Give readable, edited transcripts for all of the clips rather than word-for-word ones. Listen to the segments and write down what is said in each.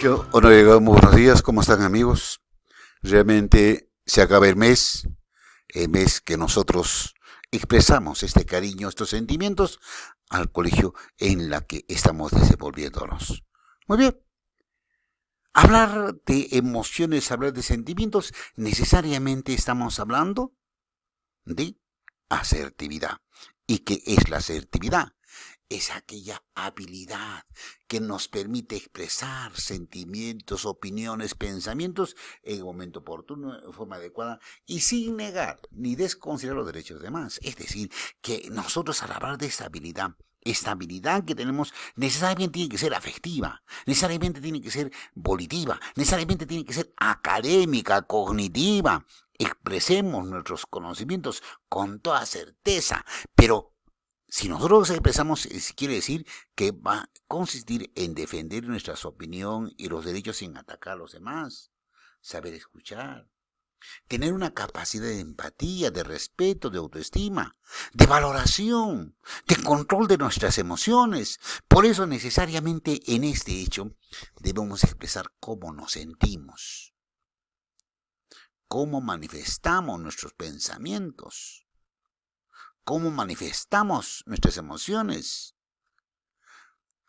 Colegio Honorio, muy buenos días, ¿cómo están amigos? Realmente se acaba el mes que nosotros expresamos este cariño, estos sentimientos al colegio en la que estamos desenvolviéndonos. Muy bien, hablar de emociones, hablar de sentimientos, necesariamente estamos hablando de asertividad. ¿Y qué es la asertividad? Es aquella habilidad que nos permite expresar sentimientos, opiniones, pensamientos en el momento oportuno, en forma adecuada y sin negar ni desconsiderar los derechos de demás. Es decir, que nosotros al hablar de esta habilidad que tenemos necesariamente tiene que ser afectiva, necesariamente tiene que ser volitiva, necesariamente tiene que ser académica, cognitiva. Expresemos nuestros conocimientos con toda certeza, pero si nosotros expresamos, quiere decir que va a consistir en defender nuestra opinión y los derechos sin atacar a los demás, saber escuchar, tener una capacidad de empatía, de respeto, de autoestima, de valoración, de control de nuestras emociones. Por eso necesariamente en este hecho debemos expresar cómo nos sentimos, cómo manifestamos nuestros pensamientos, cómo manifestamos nuestras emociones,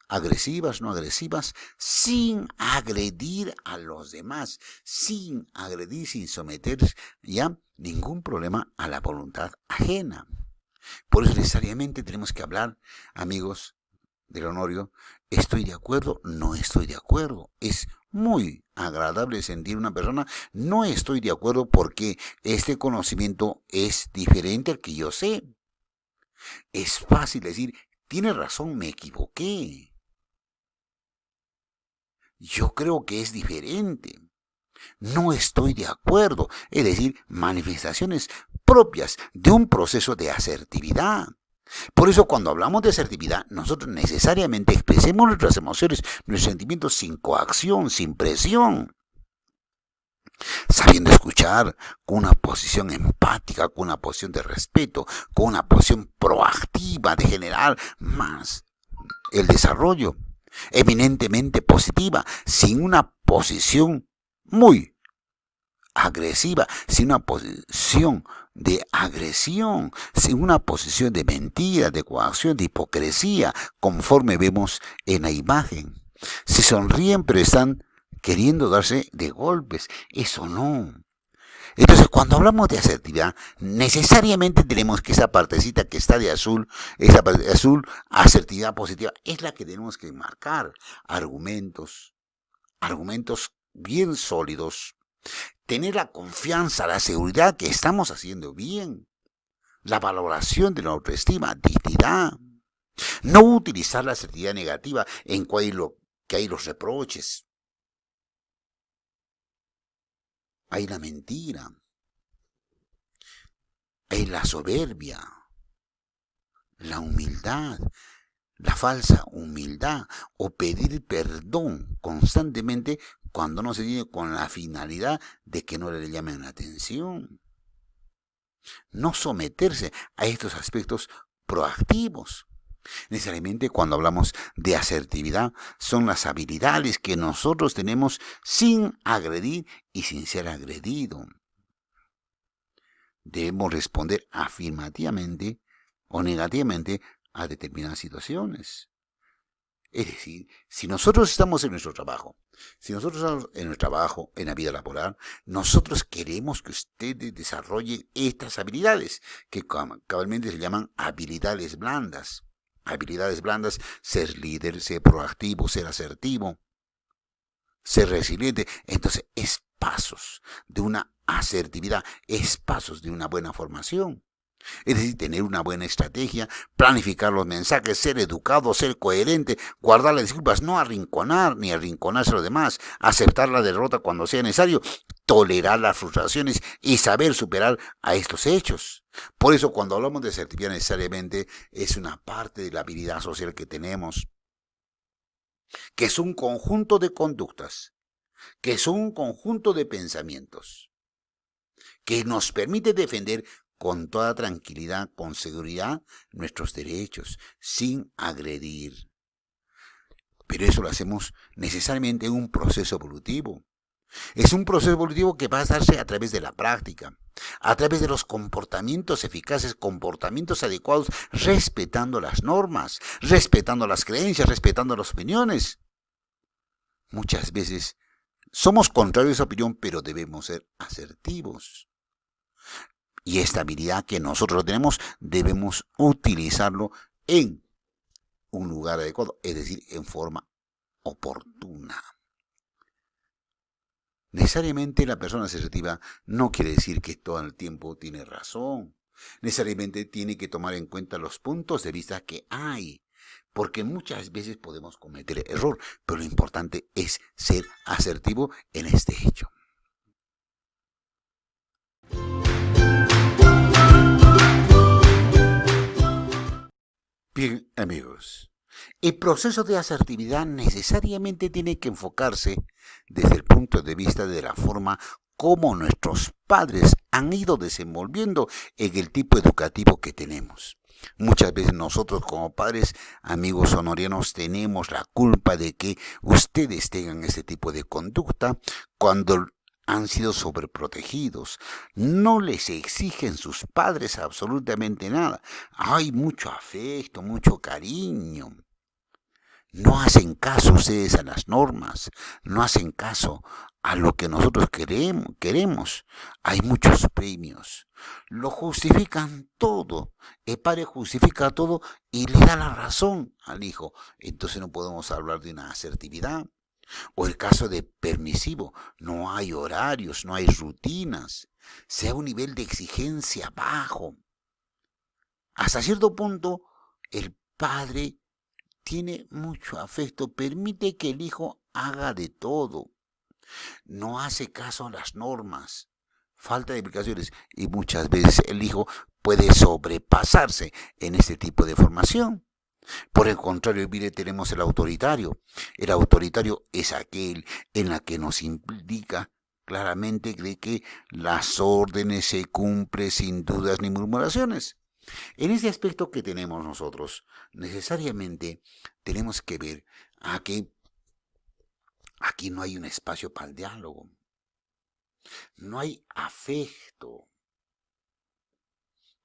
agresivas, no agresivas, sin agredir a los demás, sin agredir, sin someter ya ningún problema a la voluntad ajena. Por eso necesariamente tenemos que hablar, amigos del Honorio, estoy de acuerdo, no estoy de acuerdo. Es muy agradable sentir una persona, no estoy de acuerdo porque este conocimiento es diferente al que yo sé. Es fácil decir, tiene razón, me equivoqué. Yo creo que es diferente. No estoy de acuerdo. Es decir, manifestaciones propias de un proceso de asertividad. Por eso cuando hablamos de asertividad, nosotros necesariamente expresemos nuestras emociones, nuestros sentimientos sin coacción, sin presión. Sabiendo escuchar, con una posición empática, con una posición de respeto, con una posición proactiva de generar más el desarrollo, eminentemente positiva, sin una posición muy agresiva, sin una posición de agresión, sin una posición de mentira, de coacción, de hipocresía, conforme vemos en la imagen. Se sonríen pero están queriendo darse de golpes. Eso no. Entonces, cuando hablamos de asertividad, necesariamente tenemos que esa partecita que está de azul, esa parte de azul, asertividad positiva, es la que tenemos que marcar. Argumentos bien sólidos. Tener la confianza, la seguridad que estamos haciendo bien. La valoración de la autoestima, dignidad. No utilizar la asertividad negativa en que hay los reproches. Hay la mentira, hay la soberbia, la humildad, la falsa humildad o pedir perdón constantemente cuando no se tiene con la finalidad de que no le llamen la atención. No someterse a estos aspectos proactivos. Necesariamente cuando hablamos de asertividad son las habilidades que nosotros tenemos sin agredir y sin ser agredido. Debemos responder afirmativamente o negativamente a determinadas situaciones. Es decir, si nosotros estamos en nuestro trabajo, en la vida laboral, nosotros queremos que ustedes desarrollen estas habilidades, que cabalmente se llaman habilidades blandas. Habilidades blandas, ser líder, ser proactivo, ser asertivo, ser resiliente. Entonces, es pasos de una asertividad, es pasos de una buena formación. Es decir, tener una buena estrategia, planificar los mensajes, ser educado, ser coherente, guardar las disculpas, no arrinconar ni arrinconarse a los demás, aceptar la derrota cuando sea necesario, tolerar las frustraciones y saber superar a estos hechos. Por eso cuando hablamos de asertividad necesariamente es una parte de la habilidad social que tenemos, que es un conjunto de conductas, que es un conjunto de pensamientos, que nos permite defender con toda tranquilidad, con seguridad, nuestros derechos, sin agredir. Pero eso lo hacemos necesariamente en un proceso evolutivo. Es un proceso evolutivo que va a darse a través de la práctica, a través de los comportamientos eficaces, comportamientos adecuados, respetando las normas, respetando las creencias, respetando las opiniones. Muchas veces somos contrarios a esa opinión, pero debemos ser asertivos. Y esta habilidad que nosotros tenemos, debemos utilizarlo en un lugar adecuado, es decir, en forma oportuna. Necesariamente la persona asertiva no quiere decir que todo el tiempo tiene razón. Necesariamente tiene que tomar en cuenta los puntos de vista que hay, porque muchas veces podemos cometer error, pero lo importante es ser asertivo en este hecho. Bien, amigos, el proceso de asertividad necesariamente tiene que enfocarse desde el punto de vista de la forma como nuestros padres han ido desenvolviendo en el tipo educativo que tenemos. Muchas veces nosotros como padres, amigos honorianos, tenemos la culpa de que ustedes tengan ese tipo de conducta cuando han sido sobreprotegidos. No les exigen sus padres absolutamente nada. Hay mucho afecto, mucho cariño. No hacen caso ustedes a las normas, no hacen caso a lo que nosotros queremos. Hay muchos premios. Lo justifican todo. El padre justifica todo y le da la razón al hijo. Entonces no podemos hablar de una asertividad. O el caso de permisivo. No hay horarios, no hay rutinas. Sea un nivel de exigencia bajo. Hasta cierto punto, el padre tiene mucho afecto, permite que el hijo haga de todo. No hace caso a las normas, falta de explicaciones y muchas veces el hijo puede sobrepasarse en este tipo de formación. Por el contrario, mire, tenemos el autoritario. El autoritario es aquel en la que nos indica claramente de que las órdenes se cumplen sin dudas ni murmuraciones. En ese aspecto que tenemos nosotros, necesariamente tenemos que ver a que aquí no hay un espacio para el diálogo. No hay afecto.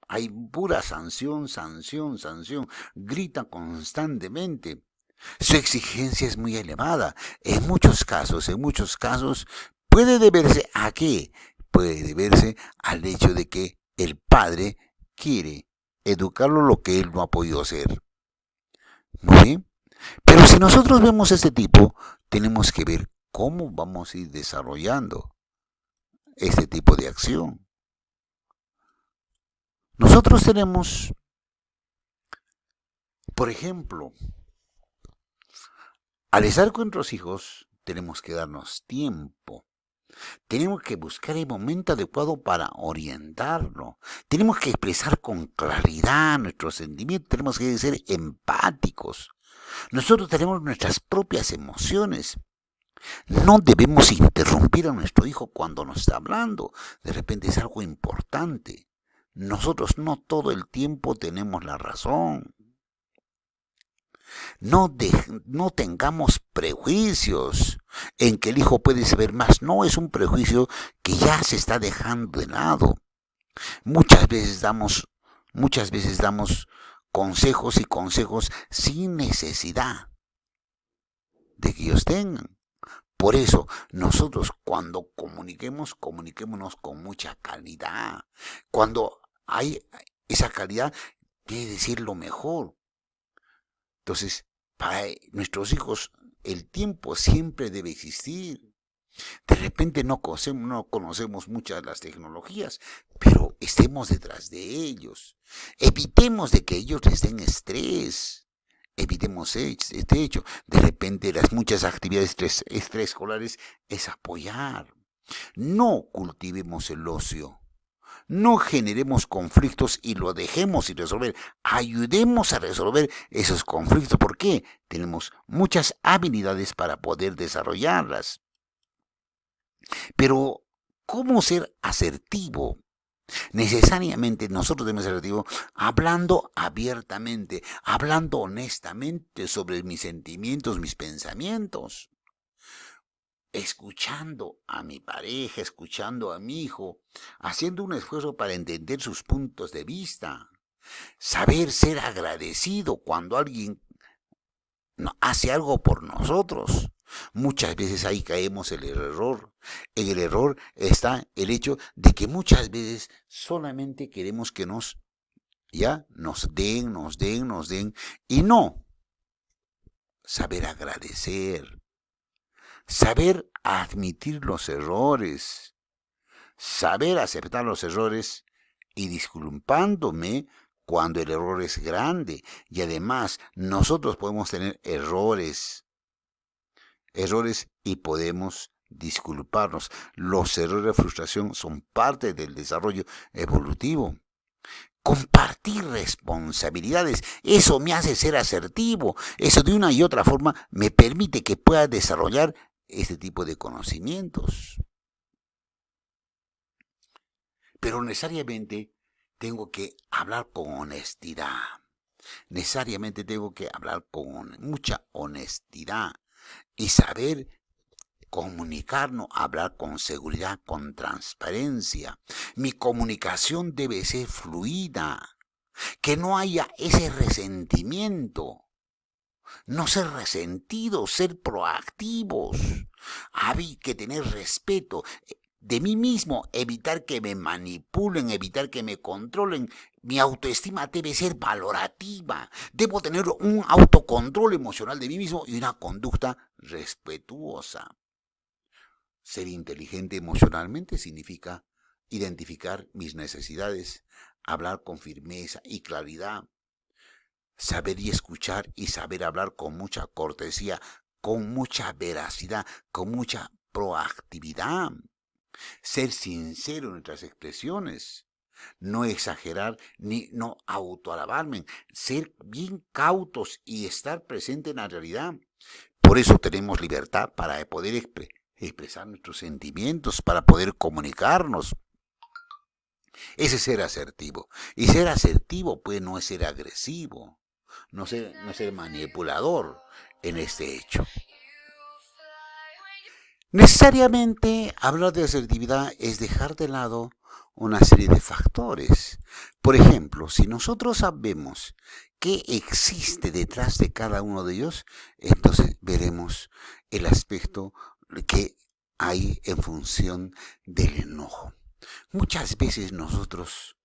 Hay pura sanción, sanción, sanción. Grita constantemente. Su exigencia es muy elevada. En muchos casos, puede deberse a qué? Puede deberse al hecho de que el padre quiere educarlo lo que él no ha podido hacer. Muy bien. Pero si nosotros vemos este tipo, tenemos que ver cómo vamos a ir desarrollando este tipo de acción. Nosotros tenemos, por ejemplo, al estar con nuestros hijos, tenemos que darnos tiempo. Tenemos que buscar el momento adecuado para orientarlo. Tenemos que expresar con claridad nuestros sentimientos. Tenemos que ser empáticos. Nosotros tenemos nuestras propias emociones. No debemos interrumpir a nuestro hijo cuando nos está hablando. De repente es algo importante. Nosotros no todo el tiempo tenemos la razón. No tengamos prejuicios en que el hijo puede saber más. No, es un prejuicio que ya se está dejando de lado. Muchas veces damos consejos y consejos sin necesidad de que ellos tengan. Por eso, nosotros cuando comuniquémonos con mucha calidad. Cuando hay esa calidad, quiere decir lo mejor. Entonces, para nuestros hijos, el tiempo siempre debe existir. De repente no conocemos muchas de las tecnologías, pero estemos detrás de ellos. Evitemos de que ellos les den estrés. Evitemos este hecho. De repente las muchas actividades extraescolares es apoyar. No cultivemos el ocio. No generemos conflictos y lo dejemos sin resolver. Ayudemos a resolver esos conflictos. ¿Por qué? Tenemos muchas habilidades para poder desarrollarlas. Pero, ¿cómo ser asertivo? Necesariamente nosotros debemos ser asertivos hablando abiertamente, hablando honestamente sobre mis sentimientos, mis pensamientos, escuchando a mi pareja, escuchando a mi hijo, haciendo un esfuerzo para entender sus puntos de vista, saber ser agradecido cuando alguien hace algo por nosotros. Muchas veces ahí caemos en el error. En el error está el hecho de que muchas veces solamente queremos que nos den, y no saber agradecer, saber admitir los errores, saber aceptar los errores y disculpándome cuando el error es grande. Y además nosotros podemos tener errores y podemos disculparnos. Los errores de frustración son parte del desarrollo evolutivo. Compartir responsabilidades, eso me hace ser asertivo, eso de una y otra forma me permite que pueda desarrollar este tipo de conocimientos. Pero necesariamente tengo que hablar con honestidad, necesariamente tengo que hablar con mucha honestidad y saber comunicarnos, hablar con seguridad, con transparencia. Mi comunicación debe ser fluida, que no haya ese resentimiento, no ser resentidos, ser proactivos. Hay que tener respeto de mí mismo, evitar que me manipulen, evitar que me controlen. Mi autoestima debe ser valorativa. Debo tener un autocontrol emocional de mí mismo y una conducta respetuosa. Ser inteligente emocionalmente significa identificar mis necesidades, hablar con firmeza y claridad, saber y escuchar y saber hablar con mucha cortesía, con mucha veracidad, con mucha proactividad. Ser sincero en nuestras expresiones, no exagerar ni no autoalabarme, ser bien cautos y estar presente en la realidad. Por eso tenemos libertad para poder expresar nuestros sentimientos, para poder comunicarnos. Ese es ser asertivo. Y ser asertivo pues no es ser agresivo, no ser manipulador en este hecho. Necesariamente hablar de asertividad es dejar de lado una serie de factores. Por ejemplo, si nosotros sabemos qué existe detrás de cada uno de ellos, entonces veremos el aspecto que hay en función del enojo. Muchas veces nosotros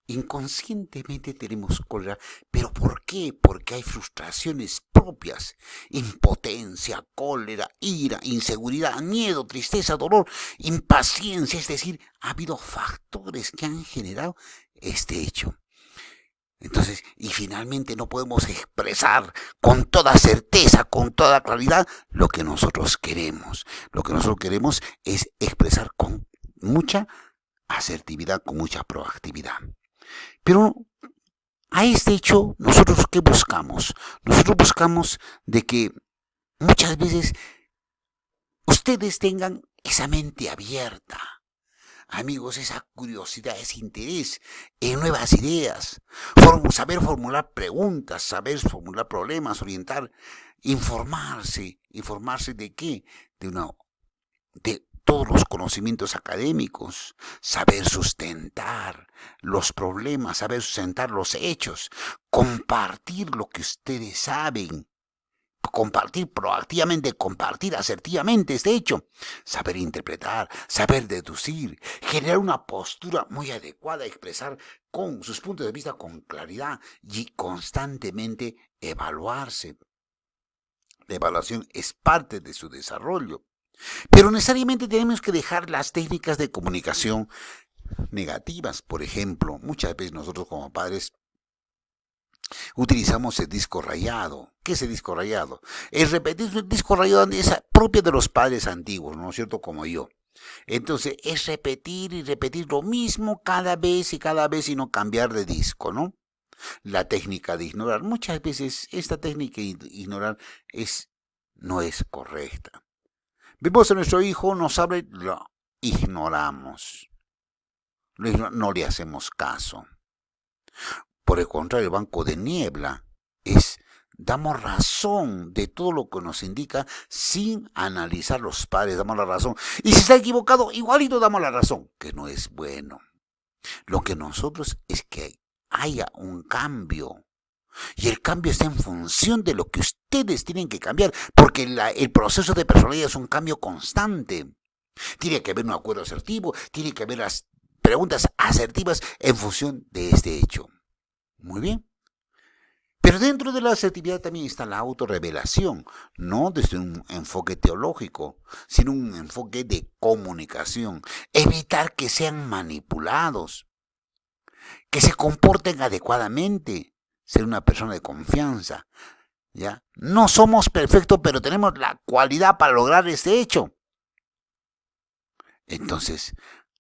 inconscientemente tenemos cólera, pero ¿por qué? Porque hay frustraciones propias, impotencia, cólera, ira, inseguridad, miedo, tristeza, dolor, impaciencia, es decir, ha habido factores que han generado este hecho. Entonces, y finalmente no podemos expresar con toda certeza, con toda claridad, lo que nosotros queremos. Lo que nosotros queremos es expresar con mucha asertividad, con mucha proactividad. Pero a este hecho, ¿nosotros qué buscamos? Nosotros buscamos de que muchas veces ustedes tengan esa mente abierta. Amigos, esa curiosidad, ese interés en nuevas ideas, saber formular preguntas, saber formular problemas, orientar, informarse de qué, de todos los conocimientos académicos, saber sustentar los problemas, saber sustentar los hechos, compartir lo que ustedes saben, compartir proactivamente, compartir asertivamente este hecho, saber interpretar, saber deducir, generar una postura muy adecuada, expresar con sus puntos de vista con claridad y constantemente evaluarse. La evaluación es parte de su desarrollo. Pero necesariamente tenemos que dejar las técnicas de comunicación negativas. Por ejemplo, muchas veces nosotros como padres utilizamos el disco rayado. ¿Qué es el disco rayado? El disco rayado es propio de los padres antiguos, ¿no es cierto? Como yo. Entonces es repetir y repetir lo mismo cada vez y no cambiar de disco, ¿no? La técnica de ignorar. Muchas veces esta técnica de ignorar no es correcta. Vemos a nuestro hijo, nos habla, lo ignoramos. no le hacemos caso. Por el contrario, el banco de niebla damos razón de todo lo que nos indica sin analizar los padres, damos la razón. Y si está equivocado, igualito damos la razón, que no es bueno. Lo que nosotros es que haya un cambio. Y el cambio está en función de lo que ustedes tienen que cambiar, porque el proceso de personalidad es un cambio constante. Tiene que haber un acuerdo asertivo, tiene que haber las preguntas asertivas en función de este hecho. Muy bien. Pero dentro de la asertividad también está la autorrevelación, no desde un enfoque teológico, sino un enfoque de comunicación. Evitar que sean manipulados, que se comporten adecuadamente, ser una persona de confianza. ¿Ya? No somos perfectos, pero tenemos la cualidad para lograr este hecho. Entonces,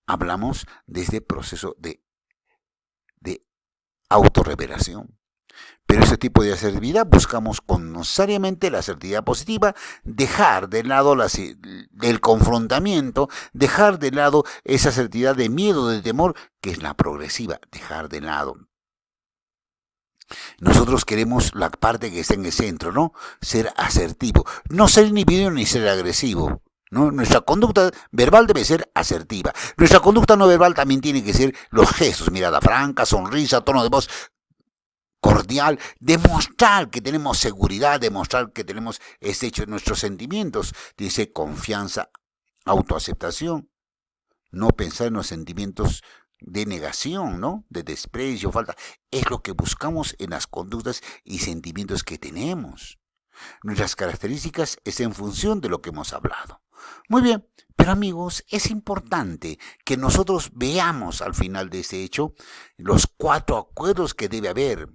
hablamos de este proceso de autorrevelación. Pero ese tipo de asertividad buscamos necesariamente la asertividad positiva, dejar de lado el confrontamiento, dejar de lado esa asertividad de miedo, de temor, que es la progresiva, dejar de lado. Nosotros queremos la parte que está en el centro, ¿no? Ser asertivo, no ser inhibido ni ser agresivo, ¿no? Nuestra conducta verbal debe ser asertiva. Nuestra conducta no verbal también tiene que ser los gestos, mirada franca, sonrisa, tono de voz cordial, demostrar que tenemos seguridad, demostrar que tenemos este hecho de nuestros sentimientos, dice confianza, autoaceptación, no pensar en los sentimientos de negación, ¿no? De desprecio, falta. Es lo que buscamos en las conductas y sentimientos que tenemos. Nuestras características es en función de lo que hemos hablado. Muy bien, pero amigos, es importante que nosotros veamos al final de este hecho los 4 acuerdos que debe haber.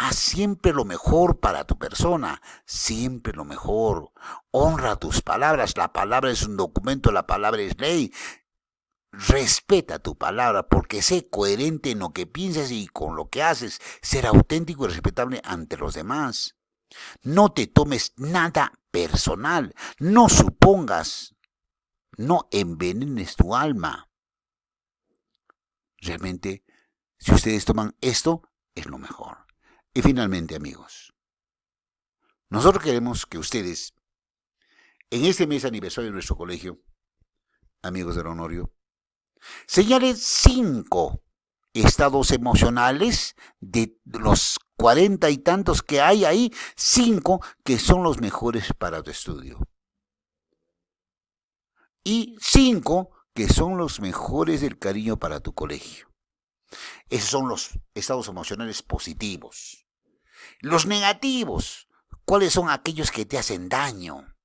Haz siempre lo mejor para tu persona, siempre lo mejor. Honra tus palabras, la palabra es un documento, la palabra es ley. Respeta tu palabra porque sé coherente en lo que piensas y con lo que haces. Ser auténtico y respetable ante los demás. No te tomes nada personal. No supongas. No envenenes tu alma. Realmente, si ustedes toman esto, es lo mejor. Y finalmente, amigos, nosotros queremos que ustedes, en este mes aniversario de nuestro colegio, amigos del Honorio, señalen 5 estados emocionales de los 40 y tantos que hay ahí, 5 que son los mejores para tu estudio. Y 5 que son los mejores del cariño para tu colegio. Esos son los estados emocionales positivos. Los negativos, ¿cuáles son aquellos que te hacen daño?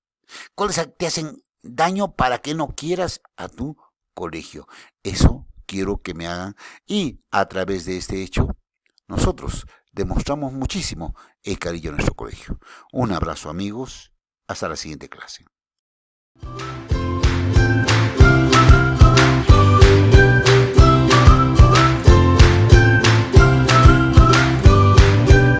¿Cuáles te hacen daño para que no quieras a tu colegio? Eso quiero que me hagan y a través de este hecho nosotros demostramos muchísimo el cariño a nuestro colegio. Un abrazo amigos, hasta la siguiente clase.